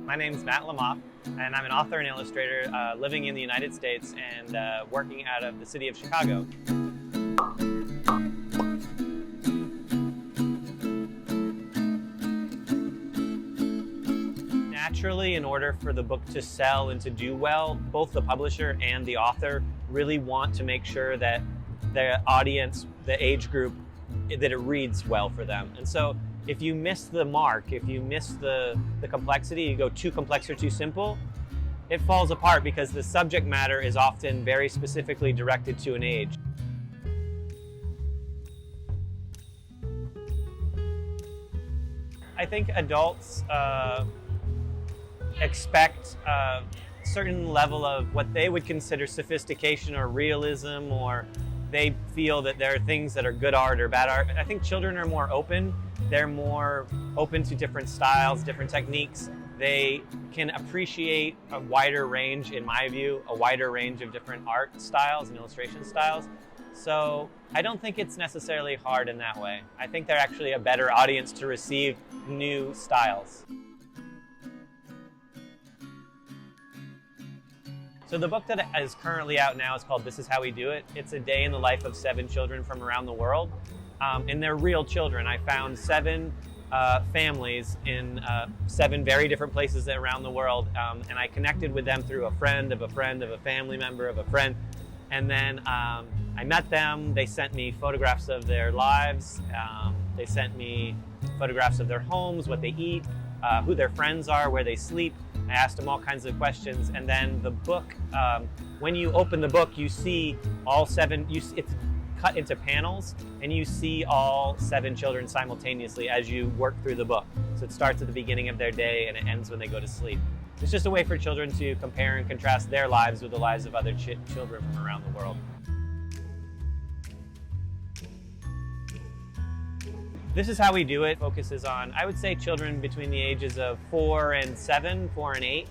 My name's Matt LaMothe, and I'm an author and illustrator living in the United States and working out of the city of Chicago. Naturally, in order for the book to sell and to do well, both the publisher and the author really want to make sure that the audience, the age group, that it reads well for them. And so if you miss the mark, if you miss the complexity, you go too complex or too simple, it falls apart because the subject matter is often very specifically directed to an age. I think adults expect a certain level of what they would consider sophistication or realism, or they feel that there are things that are good art or bad art. I think children are more open. They're more open to different styles, different techniques. They can appreciate a wider range, in my view, a wider range of different art styles and illustration styles. So I don't think it's necessarily hard in that way. I think they're actually a better audience to receive new styles. So the book that is currently out now is called This Is How We Do It. It's a day in the life of 7 children from around the world. And they're real children. I found 7 families in 7 very different places around the world. And I connected with them through a friend of a friend of a family member of a friend. And then I met them. They sent me photographs of their lives. They sent me photographs of their homes, what they eat, who their friends are, where they sleep. I asked them all kinds of questions, and then the book, when you open the book, you see all 7, it's cut into panels, and you see all 7 children simultaneously as you work through the book. So it starts at the beginning of their day, and it ends when they go to sleep. It's just a way for children to compare and contrast their lives with the lives of other children from around the world. This Is How We Do It focuses on, I would say, children between the ages of 4 and 7, 4 and 8.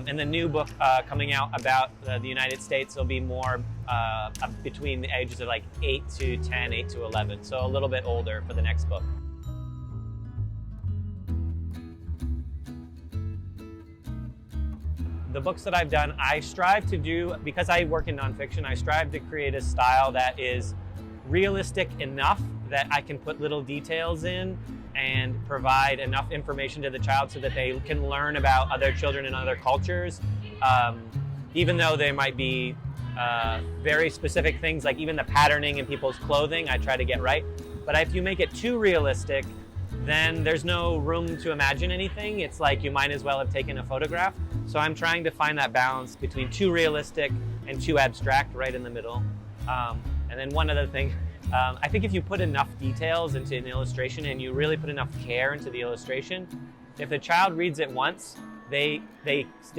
And the new book coming out about the United States will be more between the ages of like 8 to 10, 8 to 11. So a little bit older for the next book. The books that I've done, I strive to do, because I work in nonfiction, I strive to create a style that is realistic enough that I can put little details in and provide enough information to the child so that they can learn about other children and other cultures. Even though there might be very specific things, like even the patterning in people's clothing, I try to get right. But if you make it too realistic, then there's no room to imagine anything. It's like you might as well have taken a photograph. So I'm trying to find that balance between too realistic and too abstract, right in the middle. And then one other thing, I think if you put enough details into an illustration and you really put enough care into the illustration, if the child reads it once, they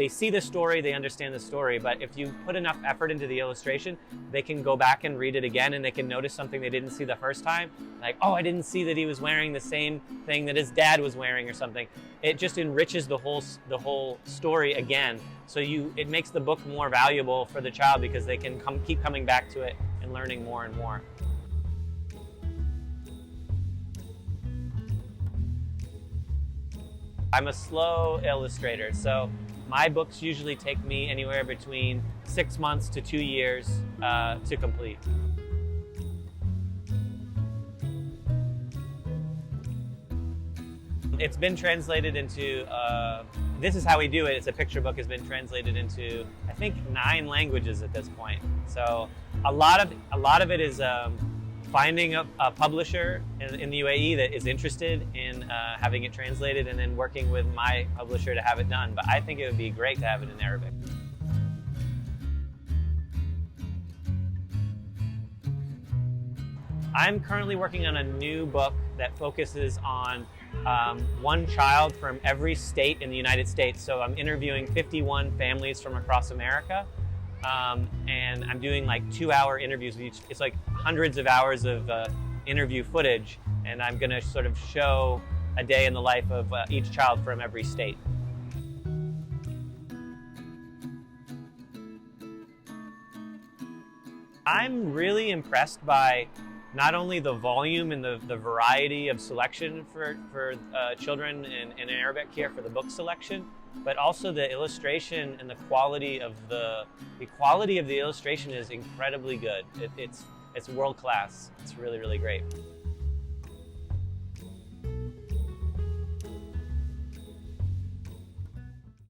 see the story, they understand the story. But if you put enough effort into the illustration, they can go back and read it again, and they can notice something they didn't see the first time. Like, oh, I didn't see that he was wearing the same thing that his dad was wearing or something. It just enriches the whole story again. So it makes the book more valuable for the child because they can keep coming back to it and learning more and more. I'm a slow illustrator, so my books usually take me anywhere between 6 months to 2 years to complete. It's been translated into, This Is How We Do It. It's a picture book, has been translated into, I think, 9 languages at this point. So a lot of it is finding a publisher in the UAE that is interested in having it translated, and then working with my publisher to have it done. But I think it would be great to have it in Arabic. I'm currently working on a new book that focuses on one child from every state in the United States. So I'm interviewing 51 families from across America. And I'm doing like 2-hour interviews with each. It's like hundreds of hours of interview footage, and I'm going to sort of show a day in the life of each child from every state. I'm really impressed by not only the volume and the variety of selection for children in Arabic here for the book selection, but also the illustration and the quality of the illustration is incredibly good. It's world class. It's really, really great.